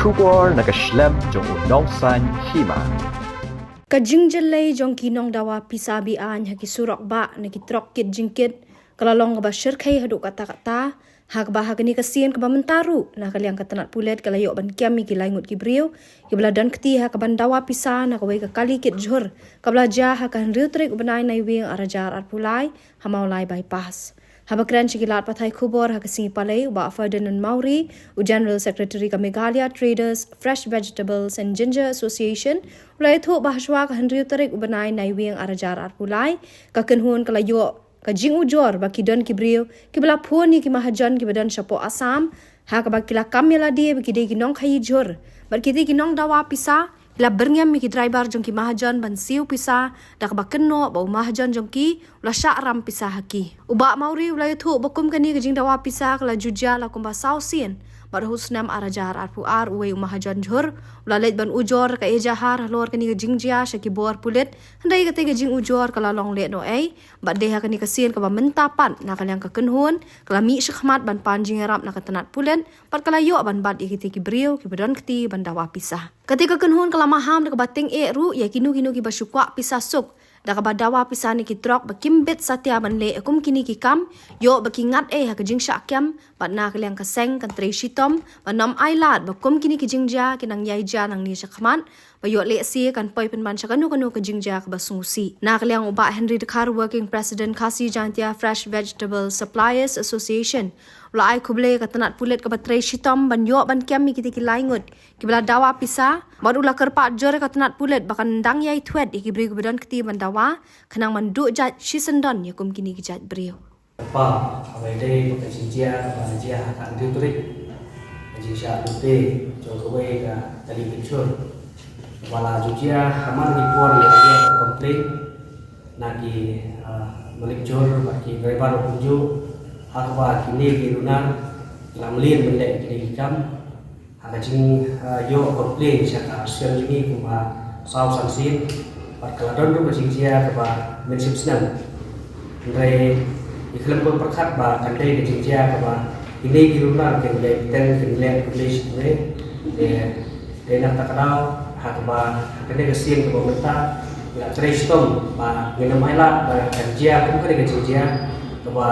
Kubor nakaslem jong unongsan hima. Kajingjalay jong kinong dawa pisabi an haki surok ba nakitrok kit jingkit kalalong ba syirkay haduk kata-kata hak ba hagani kasian ka mentaru na kaliang katanat pulet kalayo ban kiami kilaingut kibriu kibladan keti hak ban dawa pisa na kawai ka kali kit jhur kablaja hak han riu trik banai nai wing arajar at pulai hamaulai bypass Habakran Chikilat Pathai Kubor Hakasi Palay Uba Ferdinand Mauri, General Secretary ka Meghalaya Traders, Fresh Vegetables and Ginger Association, ulay thu bahaswa ka Henry Tarik ubanay na iwing arajar arpulay, kakenhun kalayo ka jing ujor bakidon kibriyo, kibala puan ni kimahajan kibadan siya Asam, hakabag kila kamila di bakide ginong kayijor, bakide ginong dawa pisa, Ila berngam mi ki driver jong ki mahajan ban siu pisa dak ba kenno ba mahajan jong ki ula sya'ram pisa haki uba mauri ula thu bakum kani ke jing dawa pisa kala juja la kumba sausin bar husnam arajar arpu ar uwe mahajan jhur ula let ban ujor ka ejahar lor kani ke jing jia shaki bor pulet handai ke te jing ujor kala long let no ai ba de ha kani kasien ka ba mentapan na kalyang ka kenhun kala mi sykhmat ban panjing rap na katanat pulen pat kala yo ban bad ikiti ki brio ki badon kti ban dawa pisa Ketika kenhun kelamaham dekat bating ru ya kinu ki basukwa pisa suk dak badawa pisa ni ki trok bakimbet satya banle akum kini ki kam yo bakingat ha kejing syakyam batna kaliang kaseng kan tre shitom banam ailat bakum kini ki jingja kinang yaija nang ni syakman bayo le si kan poi penman syakanu kanu ke jingja ke basungusi na kaliang uba Henry Dekhar working president Khasi Jantia Fresh Vegetable Suppliers Association Ulai kuble katanat pulet ka batray shitom ban yo ban kiam mi kiti kilaingut kibla dawa pisa bad ula kerpa jor katanat pulet bakan dang yai twet ikibri kubedan kiti ban dawa kanang mandu jat shisendon yakum kini kijat brio pa abai dei ka jinjia ba jia kan ditrik jinjia ute jo kowe ka tali picture wala jujia haman ripor le dia komplain nagi balik jor bagi driver puju Hakwa kini kirunan lamlin benda kini hikam hakajing yo komplain siapa siang ini kuma saw sansin perkeladon tu macam sia keba mensip senang dari iklim pun perkat ba kandai macam sia keba ini kirunan kini ten kini tulis ini de nak tak kenal hakba kini kesian keba menta la trestom ba ngena maila ba kerja pun kini macam sia keba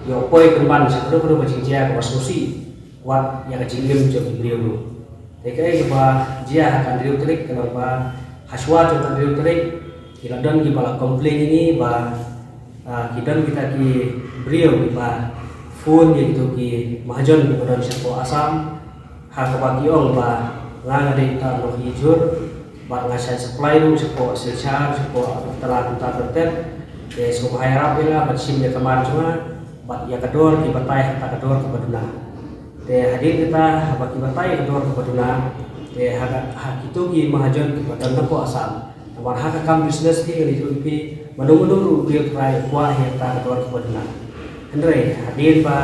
yo poi kemban sekeru macam dia ke solusi wat yang kecilin jom beliau dulu. Tekai ba dia akan beliau trik kalau ba haswa jom beliau trik kita dan kita komplain ini ba kita ki beliau ba phone yaitu ki mahajon di badan siapa Asam hak ba kiong ba ngang ada kita lo hijur ba ngasai supply lu siapa sesar siapa telah kita tertet ya siapa harap bila bersim dia kemarin cuma ya kedor ki batai ta kedor ke baduna te hadir kita bagi batai kedor ke baduna te hak itu ki mahajon ke badan ko Asam war hak kam business ki itu pi manu real try kwa ta kedor ke baduna andre hadir pa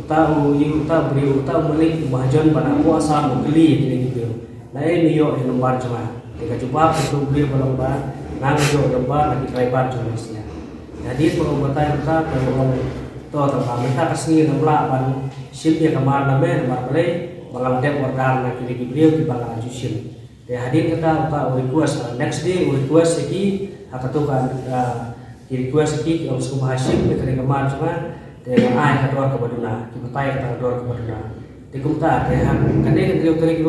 utau beri utau melik mahajon pada ko Asam geli ni gitu lai ni yo lembar cuma te ka coba itu beli bolong ba nang yo lembar lagi driver cuma sia hadir pengobatai kita to tempat mereka kesini nembla ban shipnya kemana namanya nomor play bangal dep organ na kiri beliau di bangal ajusin ya hadir kita uta request next day request lagi hakatu kan request lagi kalau semua hasil kita kemana cuma dengan ai kedua ke baduna kita tai kata kedua ke baduna di kumta ya kan dia beliau tadi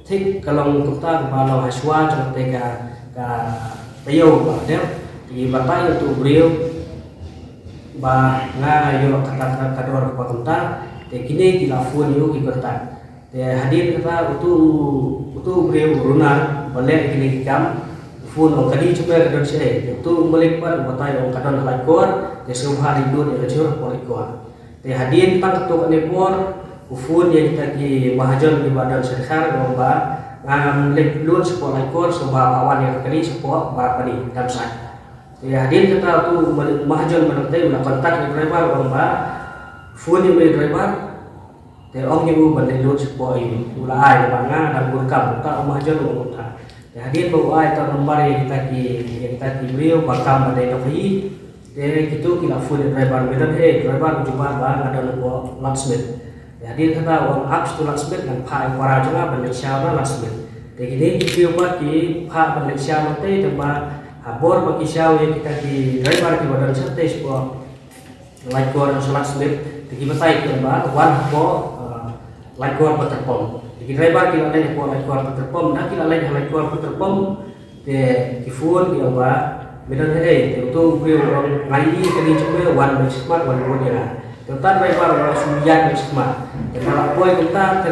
tik kalau kumta kalau haswa cuma tega ka tayo ba di batai untuk beliau ba nga yo kata kador ko konta te kini kila phone yo ki konta te hadir kata utu breu uruna balik kini kam phone on kadi chupa kador se tu balik par batai on kadon lakor te subha ribu de jor polikor te hadir tang tu ne por phone ye kita ki mahajon di badan serkar ba ngam lek lut sepo lakor subha awan yang kali sepo ba pani damsai ya hadir kita tu mahajon menentai ulah kontak dengan driver orang ba phone yang driver te ong ibu bandai lot sepo ini ulah ai banga dan burkam ta mahajon orang ta ya hadir bawa ai ta nomor yang kita ki beliau bakam bandai nopi te gitu kila phone driver bedan driver coba ba ada lupa locksmith Jadi kata orang abs tu last bit dan pak para juga balik siapa last bit. Jadi ini video bagi pak balik siapa teh tempat abor bagi siapa yang kita di driver di badan sate sebuah like gor last bit. Jadi betai tempat one po like gor terpom. Jadi driver kita lain po like gor terpom, dan kita lain like gor terpom. Di phone di apa? Benar itu video orang lain kali cuma one smart one dia. Tentang driver orang suyan smart. Kalau boy kita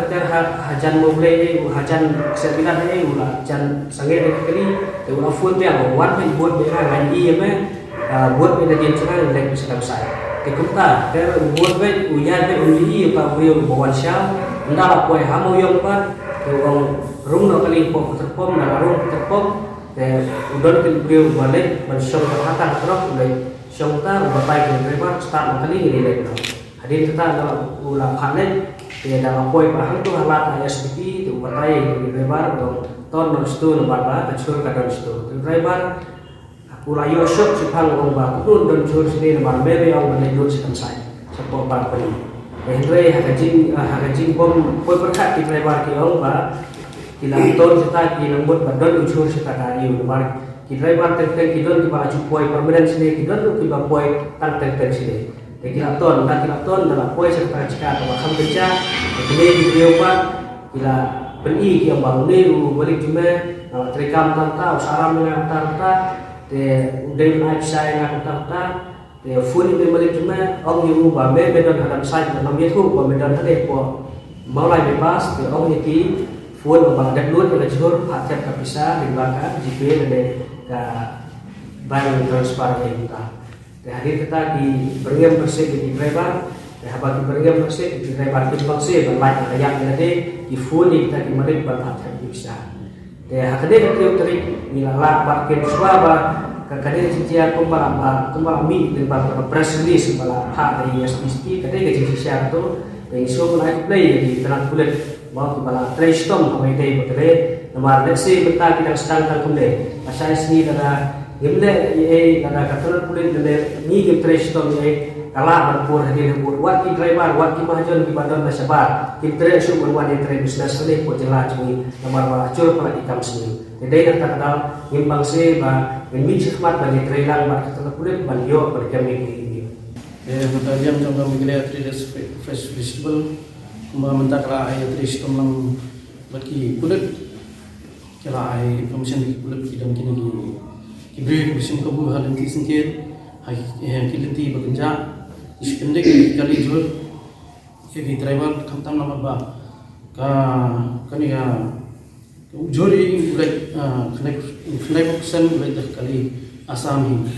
hajan mobil hajan kesebilan ini ulah hajan sangat kali itu phone dia one buat dia lain buat dia dia cakap lagi bisa saya. Kita buat uyan uji apa video bawa siapa hendak boy hamu yang apa orang rumah kali terpom dan rumah terpom udon video balik bersong terhadap terus mulai syongta berbagai driver start kali ini lagi. Hadir kita dalam ulang panen dia dalam poin paham tu halat ISDP tu berbagai driver untuk ton norstu nomor kecil kadang situ driver aku layu shop sepang orang baru dan jur sini nomor bebe yang menunjuk sekamsai sepuluh bar beli. Henry hakajing bom poin berkat di driver kiong ba kilang ton kita kilambut badon ujur kita kayu nomor ki driver terkait kidon di baju poin permanent sini kidon tu tiba poin tan terkait sini. Kilaton dalam poin serta jika atau makam kerja ini video pak kila beni yang baru ni balik cuma terekam tanta usaram dengan tanta udah naik saya dengan tanta phone ini balik cuma orang yang ubah medan hadap saya dalam itu medan tadi po mulai bebas orang ini phone membalas dulu kita jujur hati tak bisa dibakar JP dan ke barang transparan kita. Hari kita di beriam bersih di driver, bagi beriam bersih di driver di bersih berlain kayak tadi di phone kita di merik berhati bisa. Hakade kita teri milala parkir suaba kakade cia kumbalami di bar press release bala hak dari SPST kade ke cia tu dari show naik play di tanah kulit mau bala trace tom kami dai betre nomor lesi beta kita sedang tangkumde asal sini ada Gimana ada katakan kulit dari ni game trace tom kalah berpur hadir buat ki driver buat ki mahajon di badan nasabar ki trace su buat di trace business ni ko jelas ni nomor acur pada ikam sini jadi nak kenal gimbang se ba ngin khidmat bagi trailang ba katakan kulit banyo berkami ini Mutaliam jangka migilaya trace fresh vegetable mentaklah ayat trace tom lang bagi kulit kira ay promotion di kulit kita mungkin Ibrahim musim kabu halin tisingkir, kilinti bekerja, ispendek kali jual, kaki driver kamtam nama ba, kani juri ulat kena buksan ulat kali asam ini,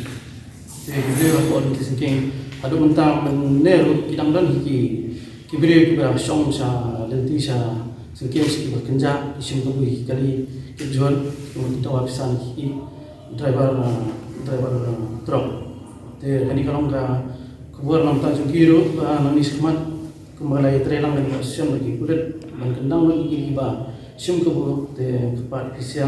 Ibrahim aku halin tisingkir, adu mentang meneru kidang dan hiki, Ibrahim juga song sa lenti sa singkir siki bekerja, musim kabu kali jual, kita wapisan hiki. Driver truk. Kani kalau ka keluar nam tajung kiro nang ismat kembali trailang dan passion lagi kulit dan kendang lagi kiba sim kebu te pat pisia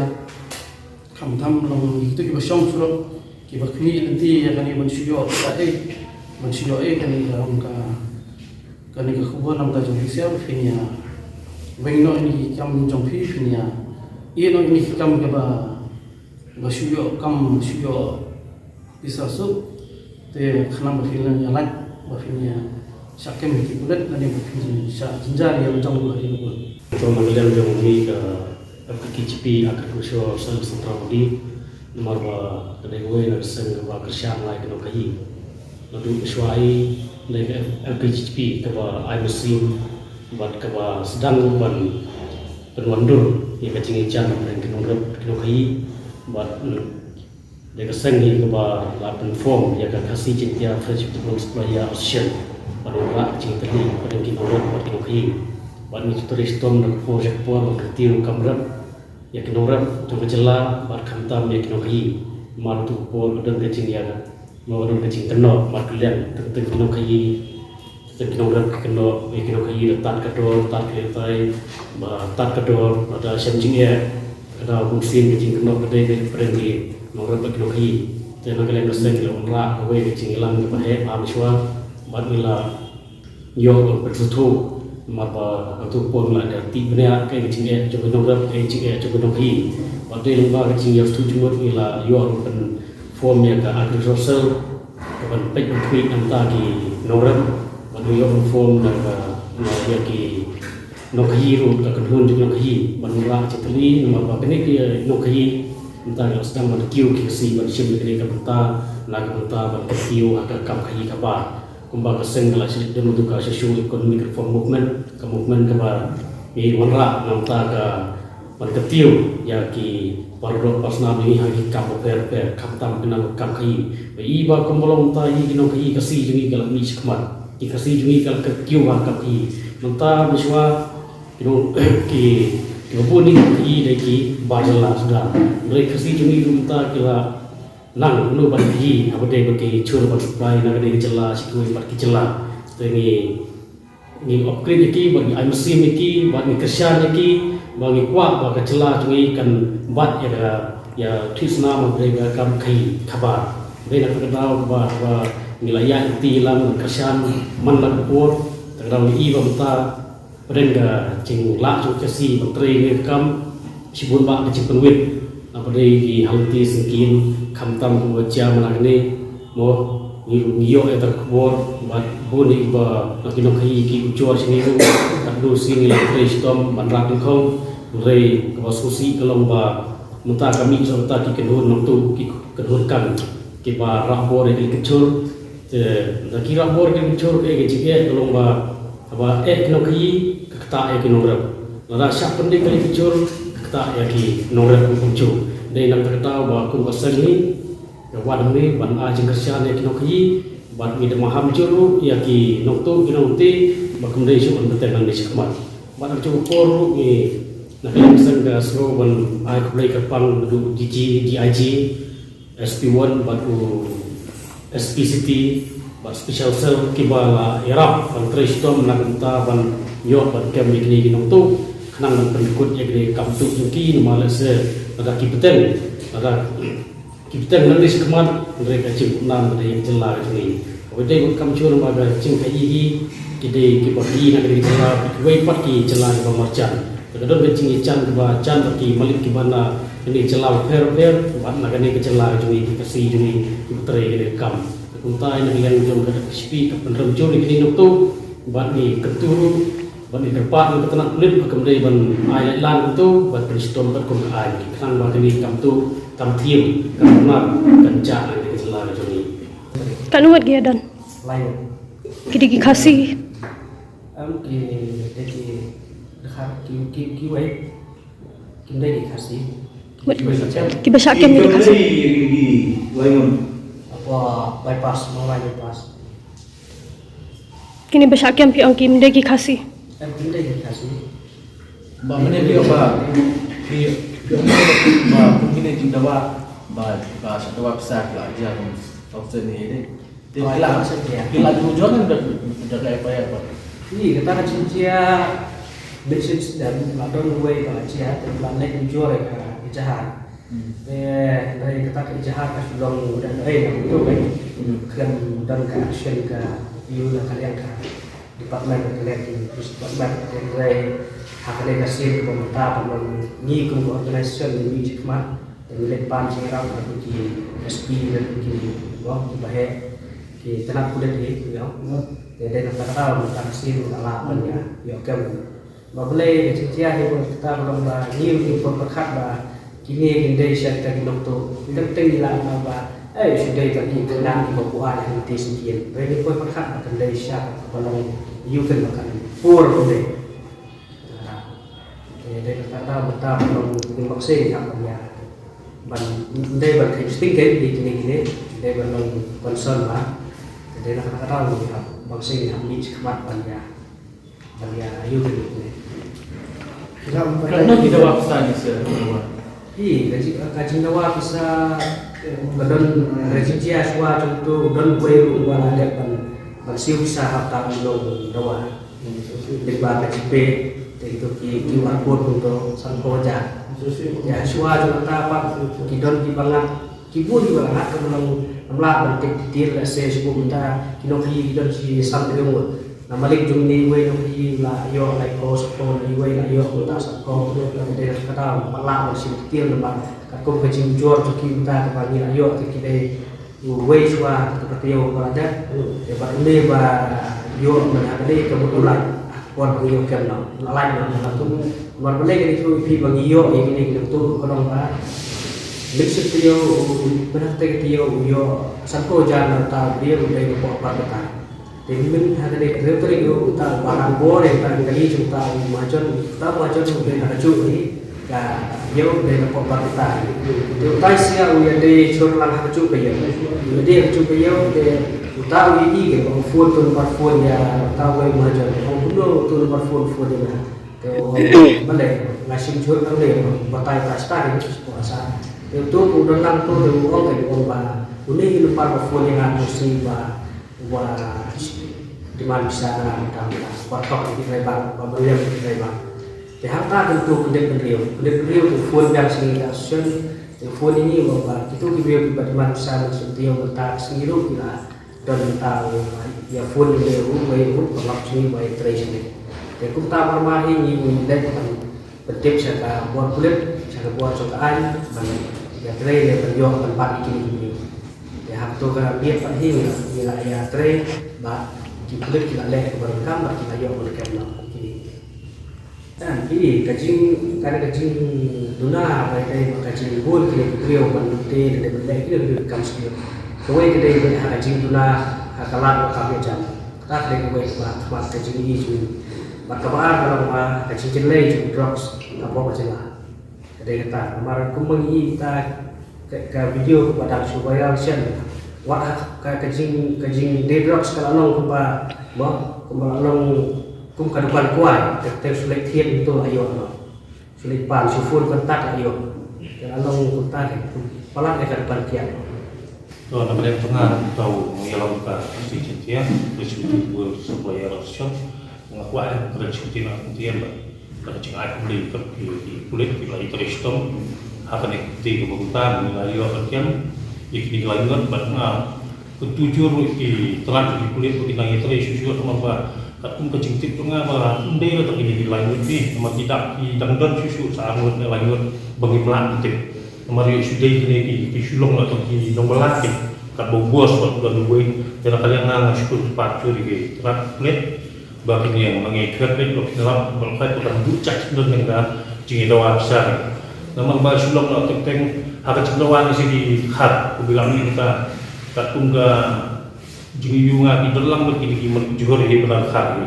kam tham long itu kiba song suro kiba kini nanti ya kani manusia kani kalau kani ka keluar nam tajung pisia finia bengno ini kam jong finia iya no ini kam kiba basuyo kam suyo bisa su te khana bafilnya yalat bafilnya sakem ki bulat dan yang bafilnya sa jinjar yang jang hari ini to mangilan jong ni ka KCP akar kusyo sal sentrali nomor ba kadai goy na sen ba kersyang lai keno kai lalu swai le KCP ka ba ai muslim bat ka ba sedang ban penwandur yang kacing ican dan keno kai buat dia kesan ni kebar lapan form yang kasih cinta fresh people supaya option pada orang cinta ni pada kita orang pada kita kiri buat ni turis tom dan projek pun berketir kamera yang kita orang tu berjalan buat kantam yang kita kiri martu pun dan kecing dia mau dan kecing tenor markulian tertentu kita kiri kita orang kena yang kita kiri letak kedor letak kiri letak kedor ada shenjing ya ada musim kecing kena kedai pergi orang berkenohi dan kalian dosen kalau orang kawai kecing hilang kepada mahasiswa buat mila yo bersuatu marba tu pon la da ti bnya ke jinge jo no rap ke jinge jo no hi wa de lungba ke jinge stu jumur ila yo pen form ya ka agricultural kan pe tweet nam ta ki no rap wa yo form na ka na ya ki no hi ru ka kan hun no hi man ra chitli marba ke ki no hi entah yang sedang berkiu kisi bersim di negara kita, nak kita berkiu agar kam kaji kabar, kumbang keseng kelas demo tu kasi show economic reform movement, ke movement kabar, ini wanra namta ke berkiu, ya ki baru pas nabi ini hari kam per kam tam kenal kam kaji, iba kumbolong ta ini kino kaji kasi jungi kalau ni sekmat, kasi jungi kalau kerkiu kam kaji, namta biswa kino ki Kau ni deki bajalah sudah. Mereka kasi cumi rumta kila nang nu bagi apa deh bagi cur supply nak deh celah sikui bagi celah. Ini upgrade ki bagi mesin ki bagi kerjaan ki bagi kuat bagi celah cumi kan bat ya tisna mereka kam kai kabar. Mereka nak tahu bahawa nilai ti lam kerjaan mana kupur terdapat i bangta Perengga cing lak cing kasi menteri ni kam sibun bak kecil penwit apa deh di halti sengkin kam tam kuaja menang ni mo ngiyok eta kubur bat buni ba nakino kai ki ucor sini tu tak du sini la kristom manrak ni kong rei kebasusi kelong ba muta kami serta ki kedun nontu ki kedun kan ki ba rapor di kecur nak kira rapor ki kecur ke jike kelong ba apa kino kai kata ki nomor nara syak pendik kali kecur kata ki nomor kuncur dai nak kata ba ku pasal ni wan ni ban a jing kerjaan ki no ki ban mi maham juru ya ki nokto ki nokti ba kumdai su ban betel ni sekmat ban cu por ni nak yang ga sro ban ai ku play kapang du DG SP1 ba ku SPCT ba special cell ki ba irap ban tristom nak ta ban yo ban kem ni ki nokto kanang ban pendikut ya ki kamtu ki malaysia ada ki betel ada kita nanti sekemat mereka cip enam dari celah ini. Kemudian kami cuma bagai cing kaji kita kibagi nak dari celah, kita pergi celah ke marjan. Kadang cing ican ke marjan pergi malik ke mana ini celah fair, mana kan ini ke celah jui kasih jui puteri ini kam. Kuntai nak yang jom ke sepi ke penerem juri ini nuktu, buat ni keturu, buat ni terpat ni ketenak kulit, kemudian ban air lan itu buat beristom berkum air. Kerang buat ini kam tu tam tiêm kamar kencang di sebelah joni. Kan uat dia dan. Lain. Kidi kasih. Ki dekat ki wei. Kim dai kasih. Ki basak kem ni kasih. Apa bypass mau bypass. Kini basak kem pi angki mendeki kasih. Kim dai kasih. Ba mana dia ba? Ba mungkin itu dawa ba satu website lah aja kan option ini. Tidak bila tujuan udah kayak apa ya Pak? Iya, kita kan cincia bisnis dan ladon gue kalau cia dan naik jual ya ijahat. Dari kita ke ijahat kan belum dan yang itu kan dan ke action ke view dan kalian ke department kalian terus department dari haknya kasih ke pemerintah ni ke organisasi ni jikmat dan lepas cengirau atau ki SP dan ki wah bahaya ki tenang kulit ni ya jadi nak tahu kita kasih ala ya ya kan boleh cerita ni pun kita belum ni pun berkat kini Indonesia kita doktor kita tinggal apa sudah tadi kenal di bawah yang di sini jadi pun berkat Indonesia kalau you kan makan pur boleh dari kata betah belum dimaksud apa ya ban dari berkaitan di kini dari belum concern lah dari kata maksud yang ini cepat banyak ayu gitu Karena kita waktu ni iya kaji nawa bisa badan rezeki aswa contoh dan kue wala ada ban siu bisa hafta belum nawa di bawah KCP itu QR code untuk sangkoja ya aswa contoh apa kidon di bangat kibun di bangat kemudian namlah bentuk detail saya sebut minta kino kidon si sampai umur malik jumni we no hi la yo lai ko support ni we la yo ta sa ko do ka de ka ta pala si tiel na ba ka ko ka jing jor to ki ta ka ni la yo ki de we swa ka tio ba da de ba le ba yo na ka de ka mo la kon yo kem no la lai na tu mar ba le ni tu pi ba ni yo ni ni tu ko dong ba Lixit tio benate tio yo sanko jana ta dia udah ko pa ta Temin ada dek reuteri yo ta barang goreng ta kali chúng ta macam udah ada cuci ka yo udah ko pa ta yo tai sia udah de chor lang ha cuci yo de cuci yo de ta wi i ke ko phone tu nomor phone ya ta we macam ko kuno tu nomor phone dia ko male ngasih chor ang le batai pasta ni puasa itu udah nang tu de uang ke uang ba uni lupa ko phone yang aku si ba di mana bisa dalam kotak di lebar, pembelian di lebar. Dihangka tentu kedek beliau tu phone yang sini asun, phone ini bapak itu beliau di mana bisa dia letak sendiri kira dan tahu ya phone beliau baik kalau sini baik trace ini. Jadi kita permahi ini mulai penting saya buat kulit, saya buat cokaan, ya trace ya beliau tempat ini. Ya tu kan dia penting ya trace, bah kulit kita lek berkam kita yo berkam lah dan ini kajing duna baik kajing bul kita trio panute dan berlek kita berkam sekali kowe kita kajing duna kalah kami jam tak lek kowe buat kajing ini juga maka kalau kajing jelek juga drugs apa macam lah ada kata kemarin kumeng kita ke video kepada supaya share wah kajing drugs kalau nong kumpa nong kum kadupan kuai tetap sulit tiap itu ayo sulit pan sufur kontak ayo kalau nong kontak palang kadupan tiap Kalau namanya tengah tahu mengelola si cintia bercuti supaya rasul mengakuai bercuti nanti mbak pada cengai beli di kulit di lagi kristom akan ikuti kebutuhan nilai akan ikut dilanjutkan pada ketujur di telah di kulit di lagi susu atau apa katung kecintip tengah apa undai atau ini dilanjut ni nama tidak di dangdon susu sahabat lanjut bagi pelatih nama dia sudah ini di sulung atau di nombelah kat bos buat duit dan kalian nggak syukur pacu di telah kulit bagi yang mengikat ni kalau dalam berkait dengan bucak dan yang dah cingin doa besar nama bahas sulung atau teng akan cenderung di sini hat, aku bilang ini kita tunggu juyunga di dalam begini gimana jual ini benar hat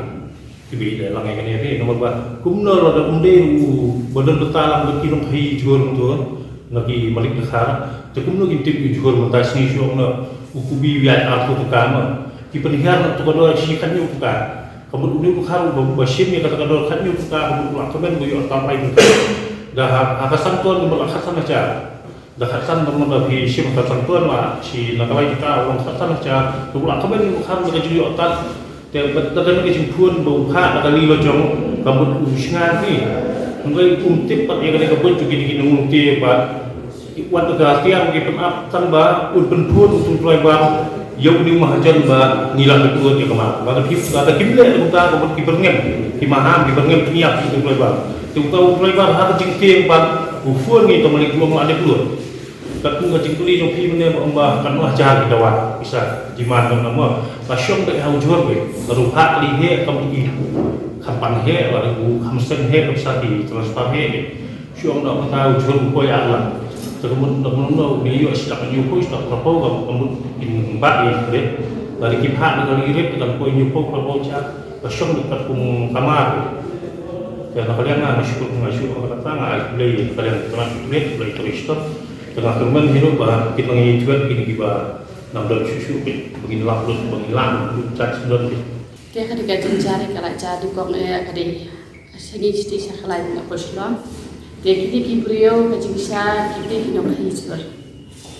ini dalam yang ini nomor berapa? Kumnor ada unde badan betalang begini kai jual tu lagi malik besar, tapi kumnor intip jual mentas ni siapa ukubi biar aku tu kamu di penihar tu kalau sikan ni bukan kamu unde bukan basim ni kata kalau kan ni bukan kamu pulang kemen buyur tanpa itu dah akasan tuan berakasan aja dah khasan nomor bagi si khasan tuan lah si nakalai kita orang khasan aja pulang kemen bukan berjudi otakแต่ตอนนี้จึงพูดบอกว่าตอนนี้เราจงกำหนดอุชงานนี่มันก็ติดปัจจัยในกระบวนการกินนุ่งตีแบบวันประกาศที่yang kita tanpa unpun untuk pelajar yang di mahajan bah nilai kedua dia kemana kata kiblat kita kemudian kiberngem kimaham kiberngem niat untuk pelajar kita pelajar harus jengking bah ufun ni teman itu mau ada keluar tapi ngajing tuli yang pi mana mbah kan wah jahat kita wah bisa jiman kan nama pasyong tak hau jual be lalu hak lihe kam di kampan he lalu hamsen he bisa di transfer he syong nak tahu jual ko ya Allah kemudian dia sudah menyukai sudah propos kemudian empat ini dari kipat dari irit dan ko nyukai propos cak pasyong dekat kum kamar ya kalian nggak syukur kata nggak boleh kalian telah boleh teristop tengah teman hidup bah kita mengijuan kini kita nampak susu begini laplut cat sudah dia ketika mencari kalau jadi kong kadang segi sisi lain nak berselang dia kini kibriau kecil besar kini nak hijau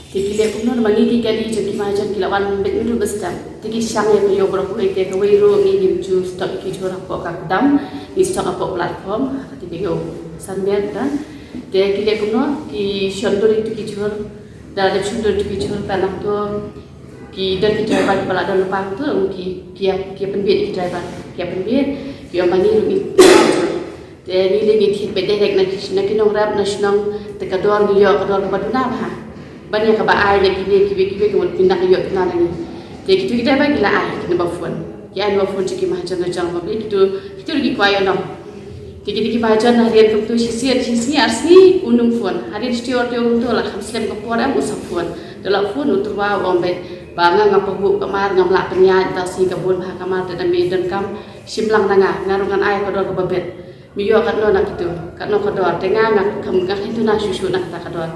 kini pun orang mengi kali jadi macam kilawan betul besar jadi sangat beliau berapa itu kewiro ini ju stok hijau apa kakdam di stok apa platform kata beliau sangat dan dia kira kuno ki shontor itu kichur dah ada shontor itu kichur tanam tu ki dan ki driver kepala dan lupang tu ki penbiak ki driver kia pembir kia mani rungi te ni lagi thit bede rek na kinong rap na snong te kador ni yo kador ka baduna ba banyak ka ba ai le kibe ko pindak yo na ni te kitu kita ba gila ai kina ba phone ya no phone chiki ma jan na jang ma be kitu lagi kwayo no Tiki baca harian tu sisi arsi unung phone hari istior tu la khamslem ko pora usap phone dalam phone uturwa ombe banga ngapabu kamar ngamla penya ta si kabun ha kamar ta me dan kam simlang nanga ngarungan ay ko do ko babet miyo kan no nak itu kan no ko do tenga ngak kam ka itu na susu nak ta kador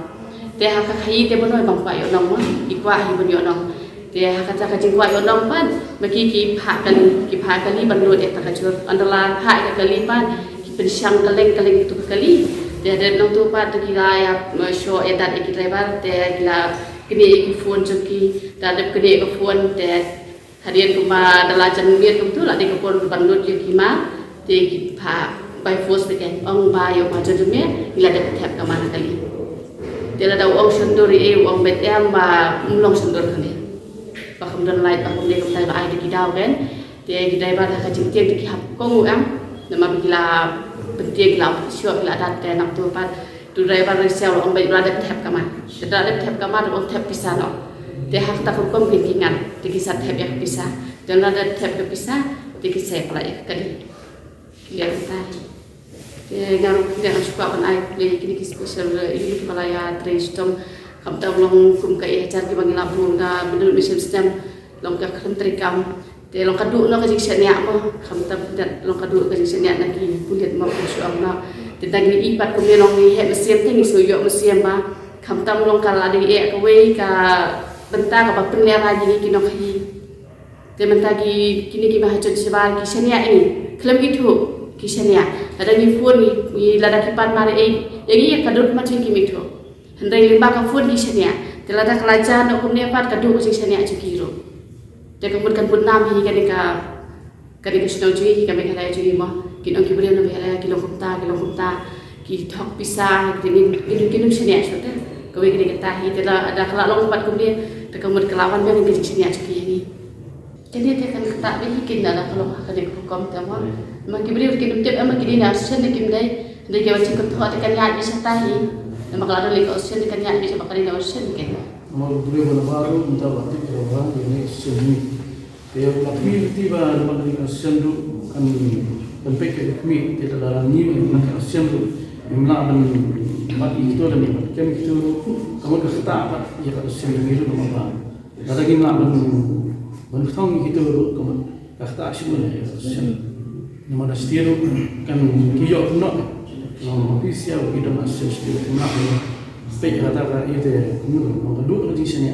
te ha ka khai te bonoy bang pa yo nong mo ikwa hi bon yo nong te ha ka ka jingwa yo nong pan maki ki pha kali ban lo te ta ka chur andala ha ka kali pan Bersang kaleng itu kali dia ada nong tu pat kira ya show edat iki driver dia kira kini iki phone joki dan kini iki phone dia harian kuma dalajan miet tu lah dia phone bandut joki ma dia pa by force begin ong ba yo ma jadme ila dia tap ka mana kali dia ada ong senduri ong betem ba mulong sendur kali ba kemudian light ba kemudian kita ba ai dikidau kan dia driver ka jingtian dikihap ko nguam nama bila penting lah syok lah dat nak tu pat tu driver resell orang baik berada tap kamar ada tap kamar orang tap pisah no dia hak tak hukum kentingan dikisah tap yang pisah dan ada tap ke pisah dikisah pula kali lihat kita dia ngaruh dia suka kan ai play kini special ini kepala ya tristom kam tahu long kum kai ajar ki bangila bunga betul mesin sistem long ka kentrikam te long kadu no ka jik nya mo kham tab dat long kadu ka jik nya na ki pulit ma ku su amna te tagi ipat ko melong ni he mesin te ni su yo mesin ba kham tam long kala di e ka we ka benta ka ba pennya ra ji ki no khi te mentagi kini ki ba hajon sibar ki senya ini klem itu ki senya ada ni phone ni lada ki pan mare e yagi kadu ma chin ki mitho handai limba ka phone ki senya te lada kalaja no kumne pat kadu ki senya jikiro dia kemudian pun nam hi kadika snow jui kami kala jui ma kinong kibri no bela kilong kumta ki thok pisa kini senia sote kowe kini kita hi tela ada kala long pat kumde te kemudian kelawan men kini senia cuki ni kini te kan kata bi kin dala kalau kali hukum tama ma kibri kini tep ama kini na sen kim dai dai ke wacin ko te kan ya bisa tahi nama kala le ko sen kan ya bisa bakali na sen ken Mau beli mana baru minta batik orang ini seni. Dia kami tiba dalam dengan sendu kan pempek kami tidak dalam ni dengan sendu. Memang dan mati itu dan kami itu kamu kereta apa ya kalau sendu itu nama apa. Ada lagi nak menutang itu kamu kereta semua ya sendu. Nama dah setir kan kiyok nak. Ofisial kita masih setir nak. Pek kata itu kemudian orang duduk di sini.